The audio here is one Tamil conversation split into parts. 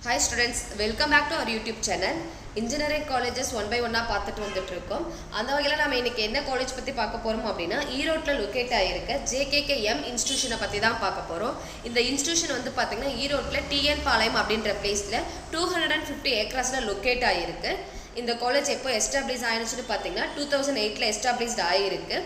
Hi students, welcome back to our YouTube channel. Engineering colleges one by one பார்த்துட்டு வந்துட்டு இருக்கோம். அந்த வகையில நாம இன்னைக்கு என்ன காலேஜ் பத்தி பார்க்க போறோம் அப்படினா ஈரோட்ல லொகேட் ஆயிருக்க JKKM இன்ஸ்டிடியூஷனை பத்தி தான் பார்க்க போறோம். இந்த இன்ஸ்டிடியூஷன் வந்து பாத்தீங்கன்னா ஈரோட்ல TN பாளையம் அப்படிங்கற பிளேஸ்ல 250 ஏக்கர்ஸ்ல லொகேட் ஆயிருக்கு. இந்த காலேஜ் எப்போ எஸ்டாப்ளிஷ் ஆயிருச்சுன்னு பார்த்தீங்கன்னா 2008ல எஸ்டாப்ளிஷ்ட் ஆகிருக்கு.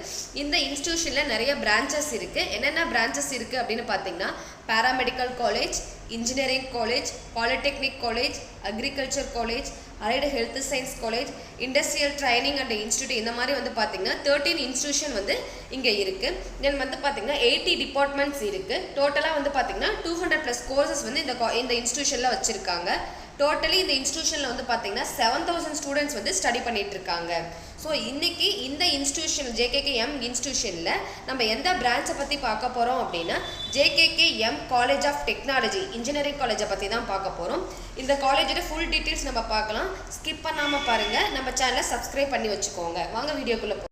இந்த இன்ஸ்டிடியூஷனில் நிறைய பிரான்ச்சஸ் இருக்குது. என்னென்ன பிரான்ச்சஸ் இருக்குது அப்படின்னு பார்த்தீங்கன்னா paramedical college, engineering college, polytechnic college, agriculture college, allied health science college, industrial training and institute, இந்த மாதிரி வந்து பார்த்தீங்கன்னா 13 இன்ஸ்டிடியூஷன் வந்து இங்கே இருக்குது. தென் வந்து பார்த்தீங்கன்னா 80 டிபார்ட்மெண்ட்ஸ் இருக்குது. டோட்டலாக வந்து பார்த்தீங்கன்னா 200+ கோர்சஸ் வந்து இந்த இன்ஸ்டிடியூஷனில் வச்சுருக்காங்க. டோட்டலி இந்த இன்ஸ்டிடியூஷனில் வந்து பார்த்தீங்கன்னா 7000 ஸ்டூடெண்ட்ஸ் வந்து ஸ்டடி பண்ணிட்டு இருக்காங்க. ஸோ இன்னைக்கு இந்த இன்ஸ்டிடியூஷன் JKKM இன்ஸ்டிடியூஷனில் நம்ம எந்த பிரான்ச்சை பற்றி பார்க்க போகிறோம் அப்படின்னா JKKM college of technology engineering காலேஜை பற்றி தான் பார்க்க போகிறோம். இந்த காலேஜோட ஃபுல் டீட்டெயில்ஸ் நம்ம பார்க்கலாம். ஸ்கிப் பண்ணாமல் பாருங்கள். நம்ம சேனலை சப்ஸ்கிரைப் பண்ணி வச்சுக்கோங்க. வாங்க வீடியோக்குள்ளே போ.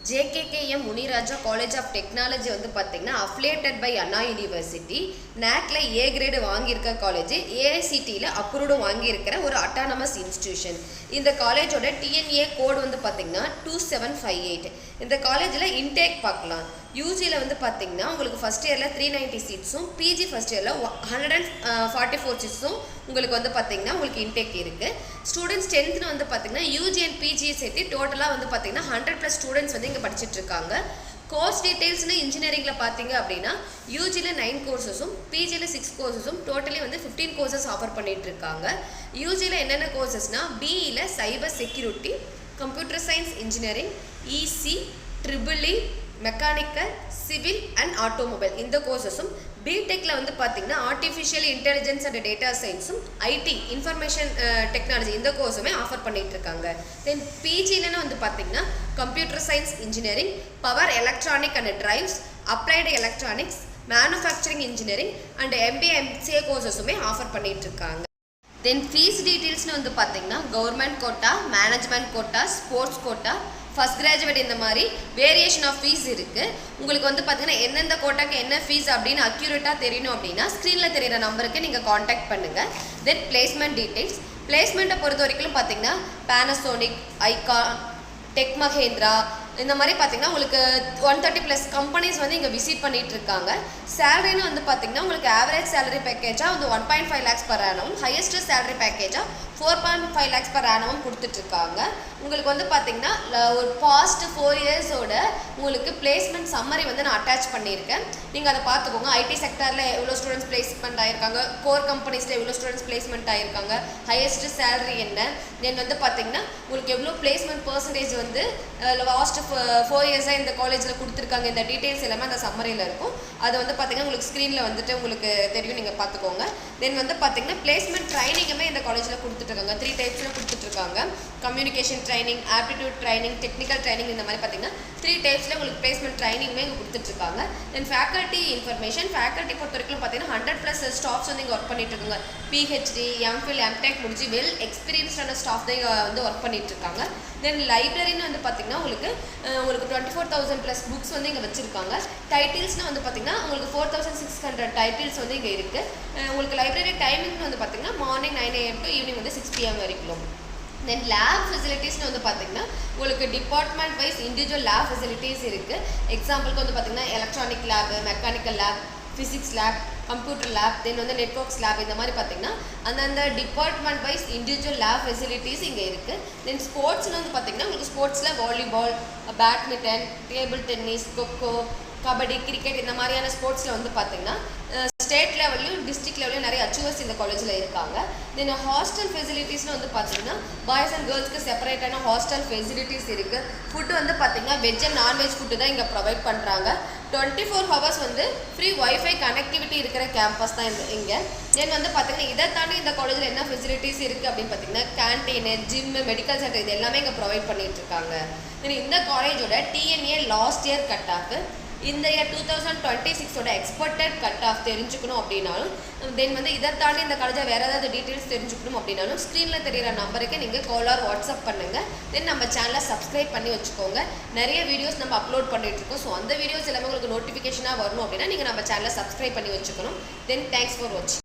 JKKM Muniraja College of Technology வந்து பார்த்தீங்கன்னா அஃபிலியேட்டட் பை அண்ணா யூனிவர்சிட்டி, NACல A கிரேடு வாங்கியிருக்க காலேஜ், AICTயில் அப்ரூவ்டும் வாங்கியிருக்கிற ஒரு அட்டானமஸ் இன்ஸ்டிடியூஷன். இந்த காலேஜோட TNA கோடு வந்து பார்த்தீங்கன்னா 2758. இந்த காலேஜில் இன்டேக் பார்க்கலாம். யூஜியில் வந்து பார்த்தீங்கன்னா உங்களுக்கு ஃபஸ்ட் இயரில் 390 சீட்ஸும், பிஜி ஃபஸ்ட் இயரில் 144 சீட்ஸும் உங்களுக்கு வந்து பார்த்தீங்கன்னா உங்களுக்கு இன்டேக் இருக்குது. ஸ்டூடெண்ட்ஸ் ஸ்ட்ரென்த்னு வந்து பார்த்தீங்கன்னா யூஜி அண்ட் பிஜியை சேர்த்து டோட்டலாக வந்து பார்த்தீங்கன்னா 100+ ஸ்டூடெண்ட்ஸ் வந்து இங்கே படிச்சுட்டு இருக்காங்க. கோர்ஸ் டீட்டெயில்ஸ்னு இன்ஜினியரிங்கில் பார்த்தீங்க அப்படின்னா யூஜியில் 9 கோர்சஸும், பிஜியில் 6 கோர்சஸும், டோட்டலி வந்து 15 கோர்சஸ் ஆஃபர் பண்ணிட்டு இருக்காங்க. யூஜியில் என்னென்ன கோர்சஸ்னால் பிஇயில் cyber security, computer science engineering, EC, EEE, mechanical, civil and automobile இந்த கோர்சஸும், பிடெக்கில் வந்து பார்த்தீங்கன்னா ஆர்டிஃபிஷியல் இன்டெலிஜென்ஸ் அண்ட் டேட்டா சயின்ஸும், ஐடி இன்ஃபர்மேஷன் டெக்னாலஜி இந்த கோர்ஸுமே ஆஃபர் பண்ணிட்டு இருக்காங்க. தென் பிஜிலன்னு வந்து பார்த்தீங்கன்னா computer science engineering, power electronic and drives, applied electronics, manufacturing engineering and MBA MCA கோர்சஸுமே ஆஃபர் பண்ணிட்டு இருக்காங்க. தென் ஃபீஸ் டீட்டெயில்ஸ்னு வந்து பார்த்தீங்கன்னா government quota, management quota, sports quota, first graduate இந்த மாதிரி வேரியேஷன் ஆஃப் ஃபீஸ் இருக்குது. உங்களுக்கு வந்து பார்த்தீங்கன்னா எந்தெந்த கோட்டாக்கு என்ன ஃபீஸ் அப்படின்னு அக்யூரேட்டாக தெரியணும் அப்படின்னா ஸ்க்ரீனில் தெரிகிற நம்பருக்கு நீங்கள் காண்டாக்ட் பண்ணுங்கள். தென் பிளேஸ்மெண்ட் டீட்டெயில்ஸ். பிளேஸ்மெண்ட்டை பொறுத்த வரைக்கும் பார்த்தீங்கன்னா பேனசோனிக், ஐகான், டெக் மஹேந்திரா இந்த மாதிரி பார்த்தீங்கன்னா உங்களுக்கு 130+ கம்பெனிஸ் வந்து இங்கே விசிட் பண்ணிட்டு இருக்காங்க. சேலரின்னு வந்து பார்த்தீங்கன்னா உங்களுக்கு ஆவரேஜ் சேலரி பேக்கேஜாக வந்து 1.5 lakhs per annum, highest salary பேக்கேஜாக 4.5 lakhs per annum கொடுத்துட்ருக்காங்க. உங்களுக்கு வந்து பார்த்தீங்கன்னா ஒரு பாஸ்ட் 4 இயர்ஸோட உங்களுக்கு பிளேஸ்மெண்ட் சம்மரி வந்து நான் அட்டாச் பண்ணியிருக்கேன். நீங்கள் அதை பார்த்துக்கோங்க. ஐடி செக்டரில் எவ்வளோ ஸ்டூடெண்ட்ஸ் பிளேஸ்மெண்ட் ஆகிருக்காங்க, கோர் கம்பெனிஸில் எவ்வளோ ஸ்டூடெண்ட்ஸ் பிளேஸ்மெண்ட் ஆகிருக்காங்க, ஹையஸ்ட் சேலரி என்ன, தென் வந்து பார்த்தீங்கன்னா உங்களுக்கு எவ்வளோ பிளேஸ்மெண்ட் பர்சன்டேஜ் வந்து லாஸ்ட் 4 இயர்ஸாக இந்த காலேஜில் கொடுத்துருக்காங்க. இந்த டீட்டெயில்ஸ் எல்லாமே அந்த சம்மரியில் இருக்கும். அது வந்து பார்த்தீங்கன்னா உங்களுக்கு ஸ்க்ரீனில் வந்துட்டு உங்களுக்கு தெரியும், நீங்கள் பார்த்துக்கோங்க. தென் வந்து பார்த்தீங்கன்னா பிளேஸ்மெண்ட் ட்ரைனிங்குமே இந்த காலேஜில் கொடுத்துட்ருக்காங்க. 3 டைப்ஸில் கொடுத்துட்ருக்காங்க. Communication training, aptitude training, technical training, இந்த மாதிரி பார்த்தீங்கன்னா 3 டைப்ஸில் உங்களுக்கு பிளேஸ்மெண்ட் ட்ரைனிங்குமே இங்கே கொடுத்துட்ருக்காங்க. தென் ஃபேக்கல்ட்டி இன்ஃபர்மேஷன். ஃபேக்கல்ட்டி பொறுத்த வரைக்கும் பார்த்தீங்கன்னா 100+ ஸ்டாஃப்ஸ் வந்து இங்கே ஒர்க் பண்ணிட்டு இருக்காங்க. PhD, MPhil, MTech முடிச்சு வெல் எக்ஸ்பீரியன்ஸ்டான ஸ்டாஃப் தான் இங்கே வந்து ஒர்க் பண்ணிட்டு இருக்காங்க. தென் லைப்ரரின்னு வந்து பார்த்தீங்கன்னா உங்களுக்கு 24,000+ புக்ஸ் வந்து இங்கே வச்சுருக்காங்க. டைட்டில்ஸ்னு வந்து பார்த்தீங்கன்னா உங்களுக்கு 4,600 டைட்டில்ஸ் வந்து இங்கே இருக்குது. உங்களுக்கு லைப்ரரி டைமிங்னு வந்து பார்த்தீங்கன்னா மார்னிங் 9 AM to ஈவினிங் வந்து 6 PM வரைக்கும். தென் லேப் ஃபெசிலிட்டிஸ்னு வந்து பார்த்தீங்கன்னா உங்களுக்கு department wise individual lab facilities இருக்குது. எக்ஸாம்பிளுக்கு வந்து பார்த்தீங்கன்னா electronic lab, mechanical lab, physics lab, computer lab, then வந்து நெட்வொர்க்ஸ் லேப், இந்த மாதிரி பார்த்தீங்கன்னா அந்தந்த department wise individual lab facilities இங்கே இருக்குது. தென் ஸ்போர்ட்ஸ்னு வந்து பார்த்தீங்கன்னா உங்களுக்கு ஸ்போர்ட்ஸில் volleyball, badminton, table tennis, kho kho, kabaddi, cricket இந்த மாதிரியான ஸ்போர்ட்ஸில் வந்து பார்த்தீங்கன்னா ஸ்டேட் லெவல்லையும் டிஸ்ட்ரிக்ட் லெவலையும் நிறைய அச்சீவர்ஸ் இந்த காலேஜில் இருக்காங்க. தென் ஹாஸ்டல் ஃபெசிலிட்டிஸ்னு வந்து பார்த்தீங்கன்னா பாய்ஸ் அண்ட் கேர்ள்ஸ்க்கு செப்பரேட்டான ஹாஸ்டல் ஃபெசிலிட்டிஸ் இருக்குது. ஃபுட்டு வந்து பார்த்தீங்கன்னா வெஜ் அண்ட் நான்வெஜ் ஃபுட்டு தான் இங்கே ப்ரொவைட் பண்ணுறாங்க. 24 hours வந்து ஃப்ரீ ஒய்ஃபை கனெக்டிவிட்டி இருக்கிற கேம்பஸ் தான் இங்கே. தென் வந்து பார்த்தீங்கன்னா இதை தாண்டி இந்த காலேஜில் என்ன ஃபெசிலிட்டிஸ் இருக்குது அப்படின்னு பார்த்தீங்கன்னா கேன்டீனு, ஜிம்மு, மெடிக்கல் சென்டர் இது எல்லாமே இங்கே ப்ரொவைட் பண்ணிட்டு இருக்காங்க. தென் இந்த காலேஜோட TNA last year cut off இந்த இயர் 2026ஓட எக்ஸ்பெக்டட் கட் ஆஃப் தெரிஞ்சுக்கணும் அப்படின்னாலும், தென் வந்து இதை தாண்டி இந்த காலேஜில் வேறு ஏதாவது டீட்டெயில்ஸ் தெரிஞ்சுக்கணும் அப்படின்னாலும் ஸ்க்ரீனில் தெரிகிற நம்பருக்கு நீங்கள் கால் ஆர் வாட்ஸ்அப் பண்ணுங்கள். தென் நம்ம சேனலை சப்ஸ்கிரைப் பண்ணி வச்சுக்கோங்க. நிறைய வீடியோஸ் நம்ம அப்லோட் பண்ணிட்டு இருக்கோம். ஸோ அந்த வீடியோஸ் எல்லாமே உங்களுக்கு நோட்டிஃபிகேஷனாக வரணும் அப்படின்னா நீங்கள் நம்ம சேனலை சப்ஸ்கிரைப் பண்ணி வச்சுக்கணும். தென் தேங்க்ஸ் ஃபார் வாட்சிங்.